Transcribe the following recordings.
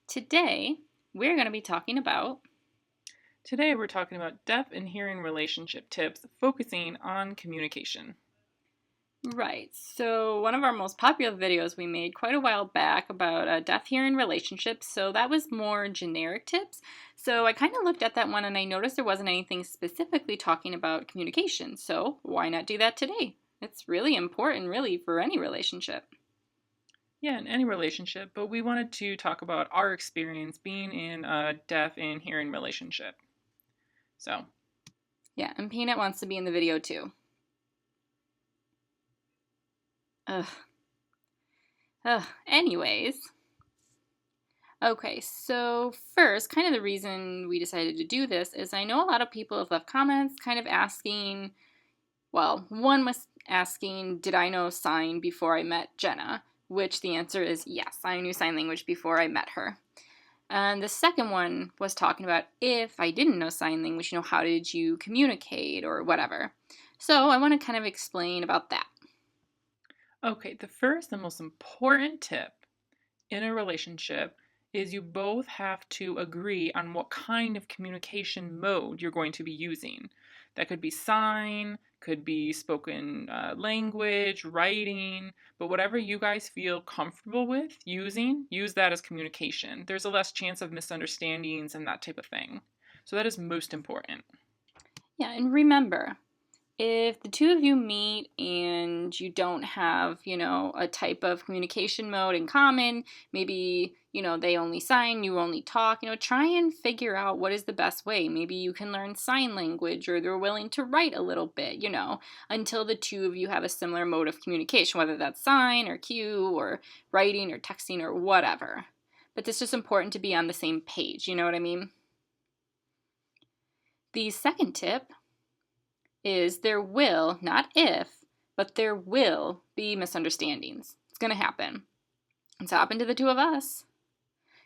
Today, we're going to be talking about. Today we're talking about deaf and hearing relationship tips focusing on communication. Right, so one of our most popular videos we made quite a while back about deaf hearing relationships, so that was more generic tips. So I kind of looked at that one and I noticed there wasn't anything specifically talking about communication, so why not do that today? It's really important, really, for any relationship. Yeah, in any relationship, but we wanted to talk about our experience being in a deaf and hearing relationship. So, Yeah, and Peanut wants to be in the video too. Ugh. Ugh. Anyways. Okay, so first, kind of the reason we decided to do this is I know a lot of people have left comments kind of asking, well, one was asking, did I know sign before I met Jenna? Which the answer is yes, I knew sign language before I met her. And the second one was talking about if I didn't know sign language, how did you communicate or whatever. So I want to kind of explain about that. okay, the first and most important tip in a relationship is you both have to agree on what kind of communication mode you're going to be using. That could be sign, could be spoken language, writing, but whatever you guys feel comfortable with using, use that as communication. There's a less chance of misunderstandings and that type of thing. So that is most important. Yeah, and remember, if the two of you meet and you don't have, a type of communication mode in common, maybe, they only sign, you only talk, try and figure out what is the best way. Maybe you can learn sign language or they're willing to write a little bit, until the two of you have a similar mode of communication, whether that's sign or cue or writing or texting or whatever. But it's just important to be on the same page, you know what I mean? The second tip is there will, not if, but there will be misunderstandings. It's going to happen. It's happened to the two of us.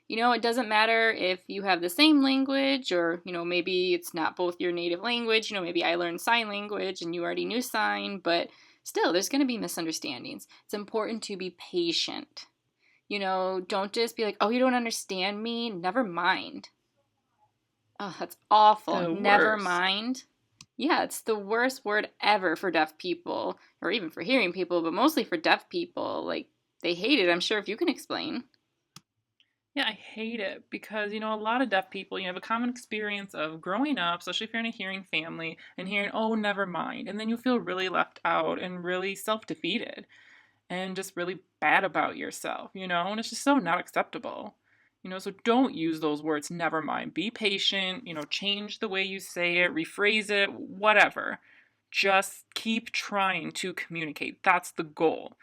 It doesn't matter if you have the same language or, maybe it's not both your native language. Maybe I learned sign language and you already knew sign, but still, there's going to be misunderstandings. It's important to be patient. Don't just be like, oh, you don't understand me? Never mind. Oh, that's awful. The Never worst. mind. Yeah, it's the worst word ever for deaf people, or even for hearing people, but mostly for deaf people. Like, they hate it. I'm sure if you can explain. Yeah, I hate it because, a lot of deaf people, have a common experience of growing up, especially if you're in a hearing family, and hearing, oh, never mind. And then you feel really left out and really self defeated and just really bad about yourself, and it's just so not acceptable. So don't use those words, never mind. Be patient, change the way you say it, rephrase it, whatever. Just keep trying to communicate. That's the goal.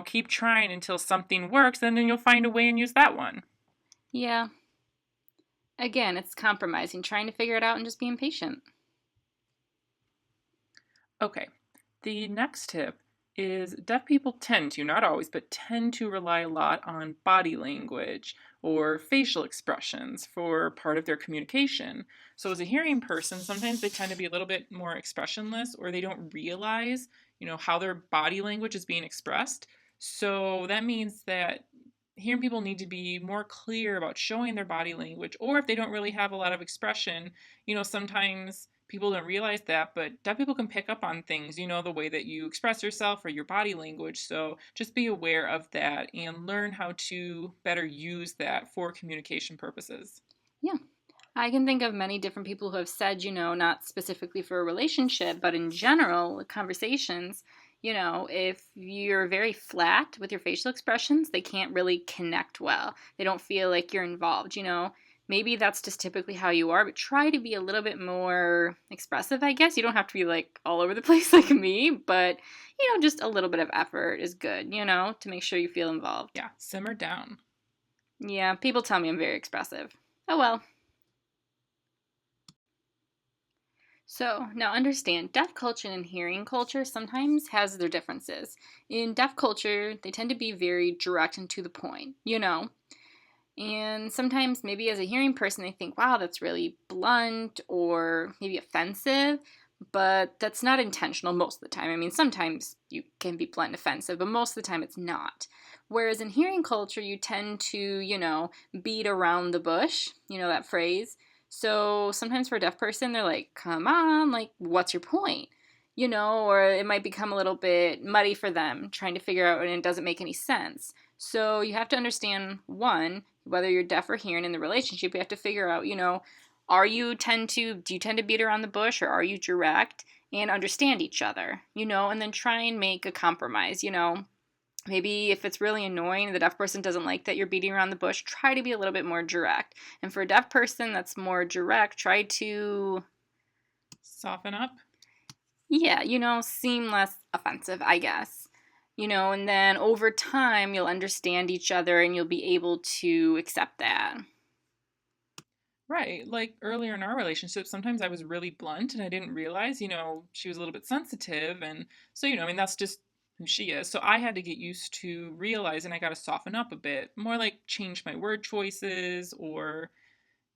Keep trying until something works, and then you'll find a way and use that one. Yeah. Again, it's compromising, trying to figure it out and just being patient. Okay, the next tip is deaf people tend to, not always, but tend to rely a lot on body language or facial expressions for part of their communication. So, as a hearing person, sometimes they tend to be a little bit more expressionless or they don't realize, how their body language is being expressed. So, that means that hearing people need to be more clear about showing their body language, or if they don't really have a lot of expression, sometimes people don't realize that, but deaf people can pick up on things, the way that you express yourself or your body language. So just be aware of that and learn how to better use that for communication purposes. Yeah. I can think of many different people who have said, not specifically for a relationship, but in general, conversations, if you're very flat with your facial expressions, they can't really connect well. They don't feel like you're involved, Maybe that's just typically how you are, but try to be a little bit more expressive, I guess. You don't have to be like all over the place like me, but, just a little bit of effort is good, to make sure you feel involved. Yeah, simmer down. Yeah, people tell me I'm very expressive. Oh well. So, now understand, deaf culture and hearing culture sometimes has their differences. In deaf culture, they tend to be very direct and to the point, And sometimes, maybe as a hearing person, they think, wow, that's really blunt or maybe offensive. but that's not intentional most of the time. I mean, sometimes you can be blunt and offensive, but most of the time it's not. Whereas in hearing culture, you tend to, beat around the bush, that phrase. So sometimes for a deaf person, they're like, come on, like, what's your point? Or it might become a little bit muddy for them trying to figure out and it doesn't make any sense. So you have to understand, one, whether you're deaf or hearing in the relationship, you have to figure out, do you tend to beat around the bush or are you direct and understand each other, and then try and make a compromise, Maybe if it's really annoying, the deaf person doesn't like that you're beating around the bush, try to be a little bit more direct. And for a deaf person that's more direct, try to Soften up. yeah, seem less offensive, I guess. And then over time, you'll understand each other and you'll be able to accept that. Right. Like earlier in our relationship, sometimes I was really blunt and I didn't realize, she was a little bit sensitive. And so, I mean, that's just who she is. So I had to get used to realizing I got to soften up a bit, more like change my word choices or,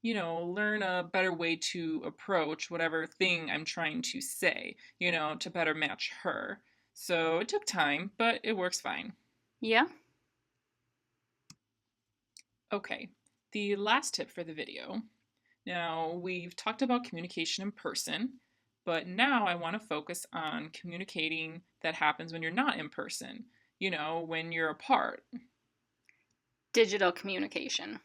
learn a better way to approach whatever thing I'm trying to say, to better match her. So it took time, but it works fine. Yeah. Okay. The last tip for the video. Now, we've talked about communication in person, but now I want to focus on communicating that happens when you're not in person, when you're apart. Digital communication.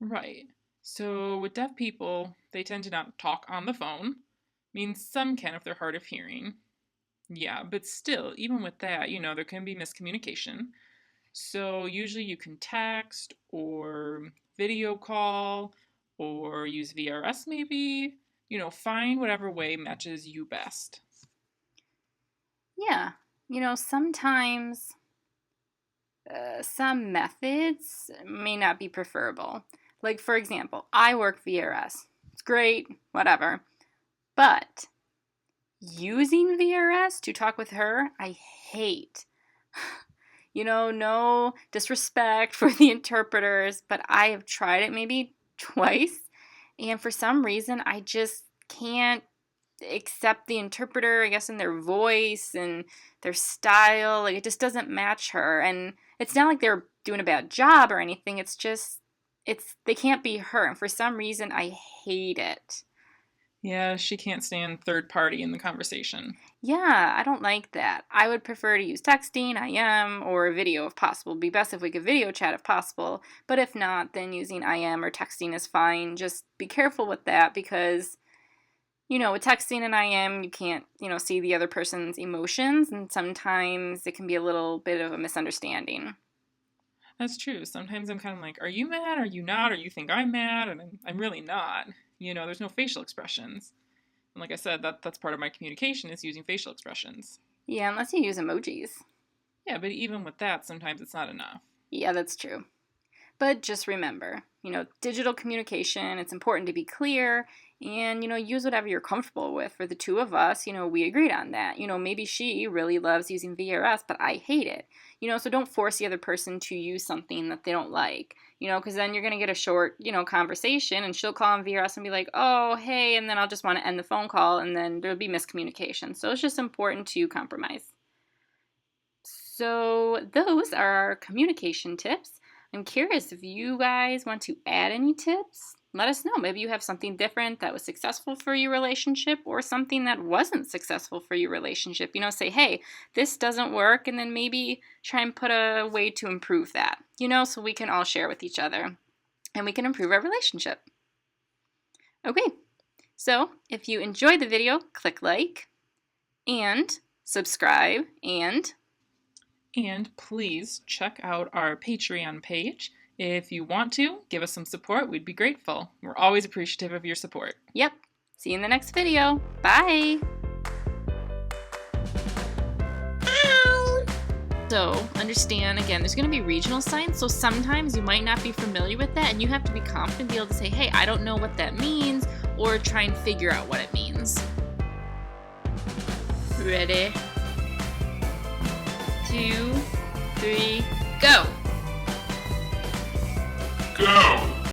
Right. So, with deaf people, they tend to not talk on the phone. I mean, some can if they're hard of hearing. Yeah, but still, even with that, there can be miscommunication. So usually you can text or video call or use VRS maybe. Find whatever way matches you best. Yeah. Sometimes some methods may not be preferable. Like, for example, I work VRS. It's great, whatever. But using VRS to talk with her, I hate. No disrespect for the interpreters, but I have tried it maybe twice. And for some reason, I just can't accept the interpreter, I guess, in their voice and their style. Like, it just doesn't match her. And it's not like they're doing a bad job or anything. It's just, they can't be her. And for some reason, I hate it. Yeah, she can't stand third party in the conversation. Yeah, I don't like that. I would prefer to use texting, IM, or video if possible. It'd be best if we could video chat if possible. But if not, then using IM or texting is fine. Just be careful with that because, with texting and IM, you can't, see the other person's emotions. And sometimes it can be a little bit of a misunderstanding. That's true. Sometimes I'm kind of like, are you mad? Are you not? Or you think I'm mad? And I'm really not. There's no facial expressions. And like I said, that's part of my communication is using facial expressions. Yeah, unless you use emojis. Yeah, but even with that, sometimes it's not enough. Yeah, that's true. But just remember, digital communication, it's important to be clear and, use whatever you're comfortable with. For the two of us, we agreed on that. Maybe she really loves using VRS, but I hate it. So don't force the other person to use something that they don't like, because then you're going to get a short, conversation and she'll call on VRS and be like, oh, hey, and then I'll just want to end the phone call and then there'll be miscommunication. So it's just important to compromise. So those are our communication tips. I'm curious if you guys want to add any tips. Let us know. Maybe you have something different that was successful for your relationship or something that wasn't successful for your relationship. Say, hey, this doesn't work, and then maybe try and put a way to improve that, so we can all share with each other and we can improve our relationship. Okay, so if you enjoyed the video, click like and subscribe and please check out our Patreon page. If you want to, give us some support. We'd be grateful. We're always appreciative of your support. Yep. See you in the next video. Bye. Bye. So, understand, again, there's going to be regional signs, so sometimes you might not be familiar with that, and you have to be confident to be able to say, hey, I don't know what that means, or try and figure out what it means. Ready? 2, 3, go! Go!